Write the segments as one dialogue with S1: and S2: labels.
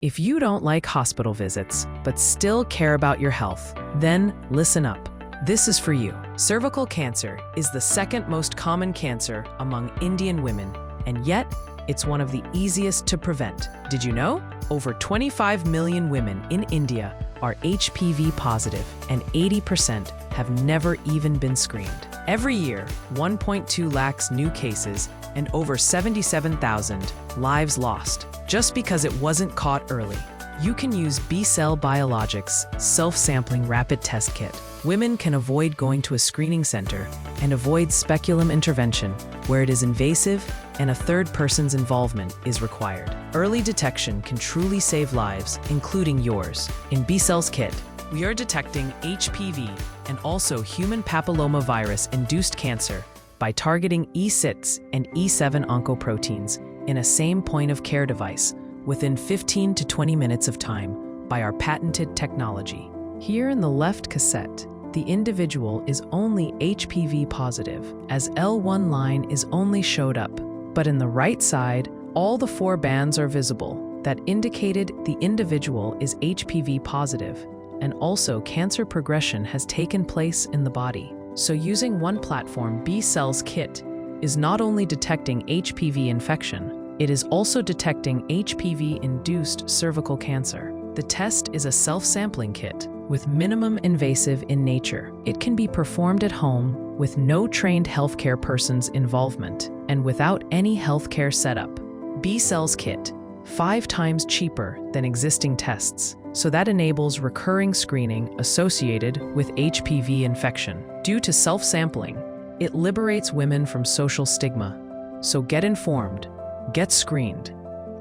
S1: If you don't like hospital visits, but still care about your health, then listen up. This is for you. Cervical cancer is the second most common cancer among Indian women, and yet it's one of the easiest to prevent. Did you know? Over 25 million women in India are HPV positive, and 80% have never even been screened. Every year, 1.2 lakhs new cases and over 77,000 lives lost just because it wasn't caught early. You can use B-Cell Biologics self-sampling rapid test kit. Women can avoid going to a screening center and avoid speculum intervention where it is invasive and a third person's involvement is required. Early detection can truly save lives, including yours. In B-Cell's kit, we are detecting HPV and also human papillomavirus-induced cancer by targeting E6 and E7 oncoproteins in a same point-of-care device within 15 to 20 minutes of time by our patented technology. Here in the left cassette, the individual is only HPV positive, as L1 line is only showed up. But in the right side, all the 4 bands are visible that indicated the individual is HPV positive, and also cancer progression has taken place in the body. So using one platform, B-Cell's kit is not only detecting HPV infection, it is also detecting HPV-induced cervical cancer. The test is a self-sampling kit with minimum invasive in nature. It can be performed at home with no trained healthcare person's involvement and without any healthcare setup. B-Cell's kit, 5 times cheaper than existing tests, so that enables recurring screening associated with HPV infection. Due to self-sampling, it liberates women from social stigma. So get informed, get screened,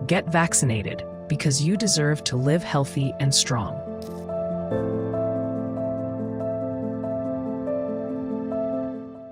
S1: get vaccinated, because you deserve to live healthy and strong.